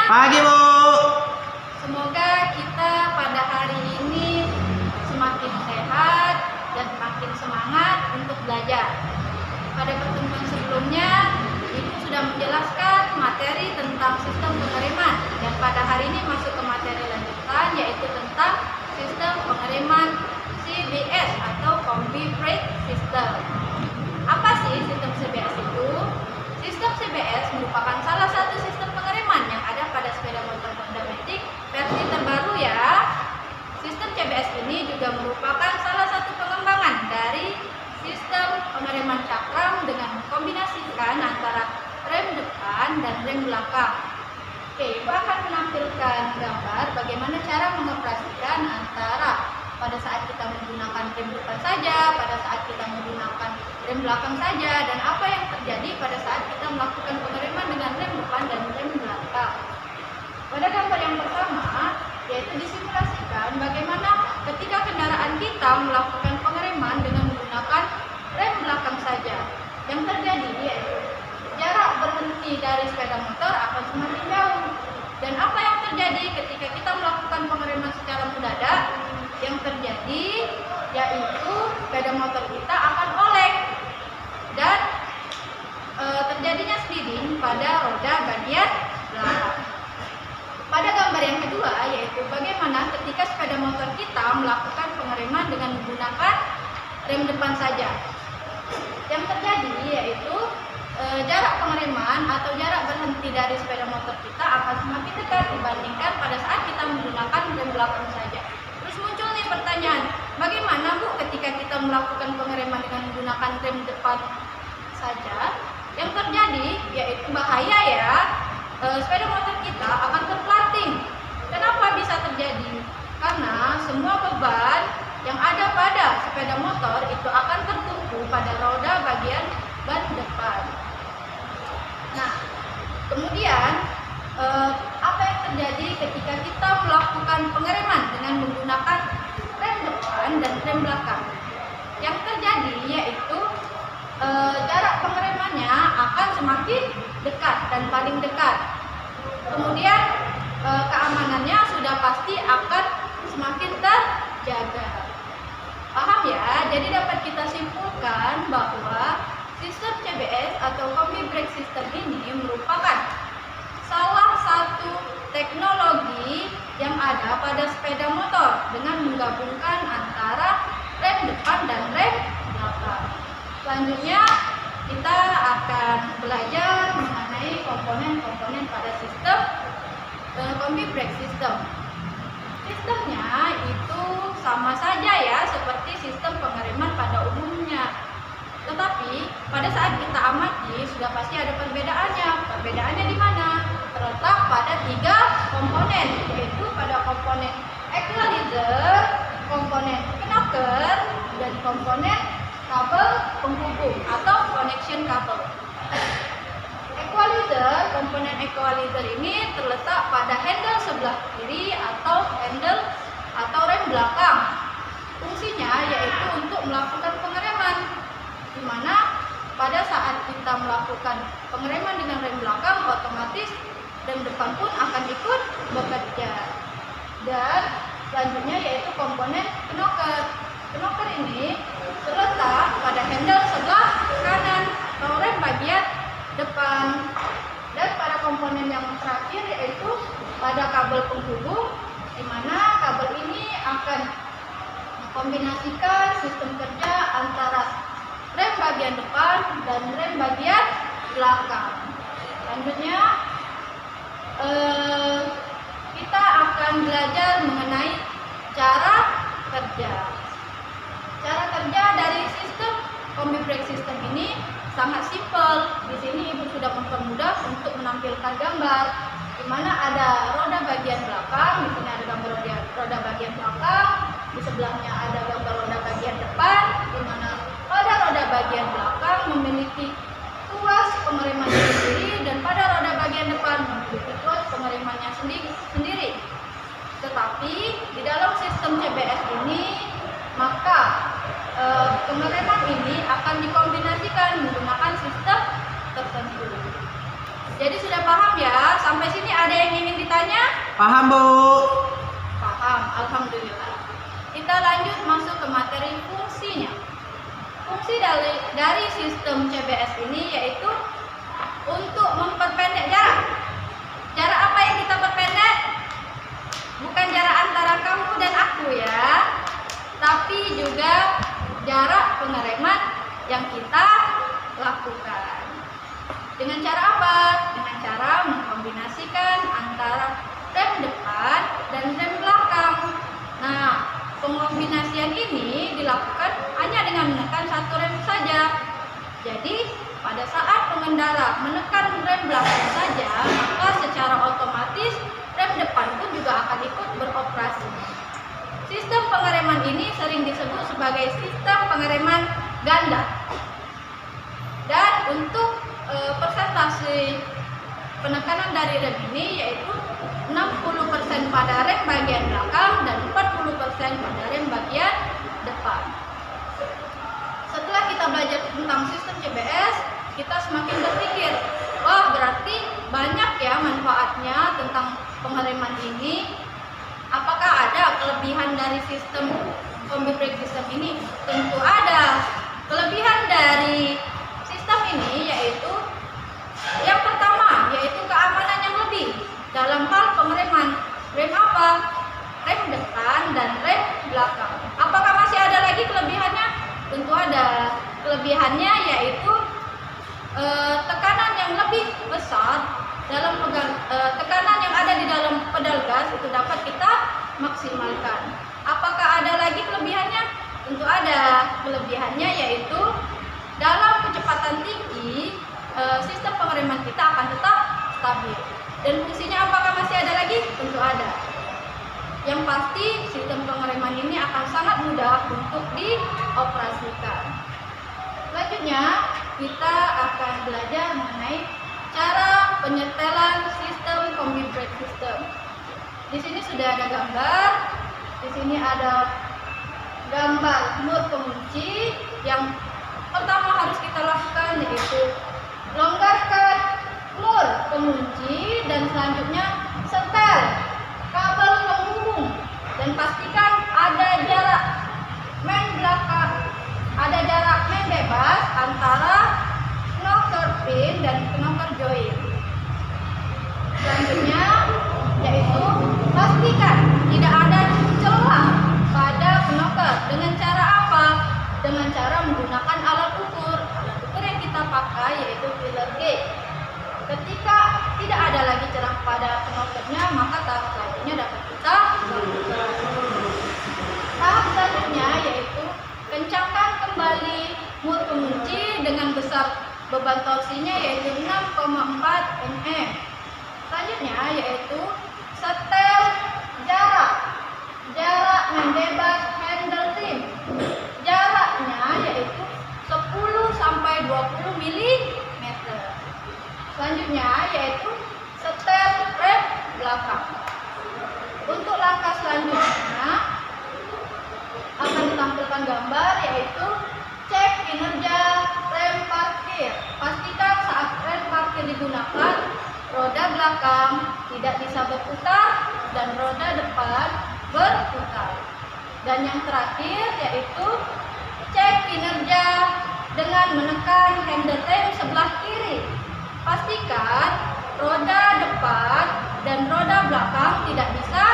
Pagi, Bu. Semoga kita pada hari ini semakin sehat dan makin semangat untuk belajar. Pada pertemuan sebelumnya, Ibu sudah menjelaskan materi tentang sistem pengereman, dan pada hari ini masuk ke materi lanjutan, yaitu tentang sistem pengereman CBS atau Combi Brake System. Apa sih sistem CBS itu? Sistem CBS merupakan salah satu sistem pengereman yang ada pada sepeda motor Honda Matic versi terbaru ya. Sistem CBS ini juga merupakan salah satu pengembangan dari sistem pengereman cakram dengan mengkombinasikan antara rem depan dan rem belakang. Oke, Ibu akan menampilkan gambar bagaimana cara mengoperasikan antara pada saat kita menggunakan rem depan saja, pada saat kita menggunakan rem belakang saja, dan apa yang terjadi pada saat kita melakukan pengereman dengan rem depan dan rem belakang. Pada gambar yang pertama, yaitu disimulasikan bagaimana ketika kendaraan kita melakukan pengereman dengan menggunakan rem belakang saja. Yang terjadi yaitu jarak berhenti dari sepeda motor akan semakin jauh. Dan apa yang terjadi ketika kita melakukan pengereman secara mendadak? Yang terjadi yaitu sepeda motor kita akan oleng dan terjadinya sliding pada roda bagian belakang. Pada gambar yang kedua, yaitu bagaimana ketika sepeda motor kita melakukan pengereman dengan menggunakan rem depan saja. Yang terjadi yaitu jarak pengereman atau jarak berhenti dari sepeda motor kita akan semakin dekat dibandingkan pada saat kita menggunakan rem belakang saja. Terus muncul nih pertanyaan, bagaimana Bu ketika kita melakukan pengereman dengan menggunakan rem depan saja? Yang terjadi yaitu bahaya ya, sepeda motor kita akan terplating. Kenapa bisa terjadi? Karena semua beban yang ada pada sepeda motor itu akan tertumpu pada roda bagian ban depan. Nah, kemudian apa yang terjadi ketika kita melakukan pengereman dengan menggunakan rem depan dan rem belakang? Yang terjadi yaitu jarak pengeremannya akan semakin dekat dan paling dekat. Kemudian keamanannya sudah pasti akan semakin terjaga. Paham ya? Jadi dapat kita simpulkan bahwa sistem CBS atau Combi Brake System ini merupakan salah satu teknologi yang ada pada sepeda motor dengan menggabungkan antara rem depan dan rem belakang. Selanjutnya kita akan belajar mengenai komponen-komponen pada sistem Combi Brake System. Sistemnya itu sama saja ya seperti sistem pengereman pada umumnya. Tetapi pada saat kita amati sudah pasti ada perbedaannya. Perbedaannya di mana? Terletak pada 3 komponen, yaitu pada komponen equalizer, komponen knocker, dan komponen kabel penghubung atau connection kabel. Komponen equalizer ini terletak pada handle sebelah kiri atau handle atau rem belakang. Fungsinya yaitu untuk melakukan pengereman, di mana pada saat kita melakukan pengereman dengan rem belakang, otomatis rem depan pun akan ikut bekerja. Dan selanjutnya yaitu komponen knocker. Knocker ini terletak pada handle sebelah kanan atau rem bagian depan. Dan pada komponen yang terakhir yaitu pada kabel penghubung, di mana kabel ini akan mengkombinasikan sistem kerja antara rem bagian depan dan rem bagian belakang. Selanjutnya kita akan belajar mengenai cara kerja. Cara kerja dari sistem Combi Brake System ini sangat simpel. Di sini Ibu sudah mempermudah untuk menampilkan gambar, di mana ada roda bagian belakang. Di sini ada gambar roda bagian belakang. Di sebelahnya ada gambar roda bagian depan, di mana pada roda bagian belakang memiliki tuas pengeremannya sendiri, dan pada roda bagian depan memiliki tuas pengeremannya sendiri. Tetapi di dalam sistem CBS ini, maka pengereman ini akan dikombinasikan menggunakan sistem tertentu. Jadi sudah paham ya? Sampai sini ada yang ingin ditanya? Paham, Bu. Paham, alhamdulillah. Kita lanjut masuk ke materi fungsinya. Fungsi dari sistem CBS ini yaitu untuk memperpendek jarak. Jarak apa yang kita perpendek? Bukan jarak antara kamu dan aku ya, tapi juga jarak pengereman yang kita lakukan. Dengan cara apa? Dengan cara mengkombinasikan antara rem depan dan rem belakang. Nah, pengombinasian ini dilakukan hanya dengan menekan satu rem saja. Jadi, pada saat pengendara menekan rem belakang saja, maka secara otomatis rem depan pun juga akan ikut beroperasi. Sistem pengereman ini sering disebut sebagai sistem pengereman ganda. Dan untuk persentase penekanan dari rem ini yaitu 60% pada rem bagian belakang dan 40% pada rem bagian depan. Setelah kita belajar tentang sistem CBS, kita semakin berpikir, wah berarti banyak ya manfaatnya tentang pengereman ini. Apakah ada kelebihan dari sistem combi brake system ini? Tentu ada. Kelebihan dari sistem ini yaitu yang pertama yaitu keamanan yang lebih dalam hal pengereman. Rem apa? Rem depan dan rem belakang. Apakah masih ada lagi kelebihannya? Tentu ada. Kelebihannya yaitu tekanan yang lebih besar dalam tekanan yang ada di dalam pedal gas itu dapat kita maksimalkan. Apakah ada lagi kelebihannya? Tentu ada. Kelebihannya yaitu dalam kecepatan tinggi sistem pengereman kita akan tetap stabil. Dan fungsinya apakah masih ada lagi? Tentu ada. Yang pasti sistem pengereman ini akan sangat mudah untuk dioperasikan. Selanjutnya kita akan belajar mengenai cara penyetelan sistem combi brake system. Di sini sudah ada gambar. Di sini ada gambar mur pengunci. Yang pertama harus kita lakukan yaitu longgarkan mur pengunci dan selanjutnya setel kabel penghubung dan pastikan ada jarak main belakang, ada jarak main bebas antara knocker pin dan knocker joint. Selanjutnya yaitu pastikan tidak ada celah pada knocker. Dengan cara apa? Dengan cara menggunakan alat ukur. Alat ukur yang kita pakai yaitu feeler gauge. Ketika tidak ada lagi celah pada knockernya, maka tahap selanjutnya dapat kita lakukan. Tahap selanjutnya yaitu kencangkan kembali mur pengunci dengan besar beban torsinya yaitu 6,4 Nm. Selanjutnya yaitu setel jarak main bebas handle rim. Jaraknya yaitu 10 sampai 20 mm. Selanjutnya yaitu setel rem belakang. Untuk langkah selanjutnya akan ditampilkan gambar yaitu cek kinerja rem parkir. Pastikan saat rem parkir digunakan, roda belakang tidak bisa berputar dan roda depan berputar. Dan yang terakhir yaitu cek kinerja dengan menekan handle rem sebelah kiri. Pastikan roda depan dan roda belakang tidak bisa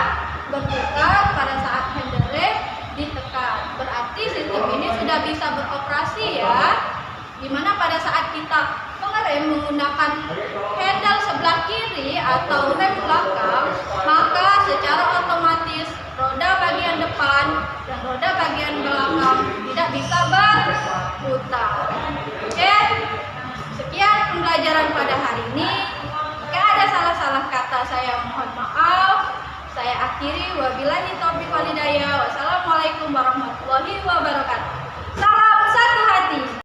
berputar pada saat handle rem ditekan. Berarti sistem ini sudah bisa beroperasi ya. Dimana pada saat kita pengerem menggunakan handle sebelah kiri atau rem belakang, maka secara otomatis roda bagian depan dan roda bagian belakang tidak bisa berputar. Oke, sekian pembelajaran pada hari ini. Jika ada salah-salah kata saya mohon maaf. Saya akhiri, wabillahi taufiq wal hidayah. Wassalamualaikum warahmatullahi wabarakatuh.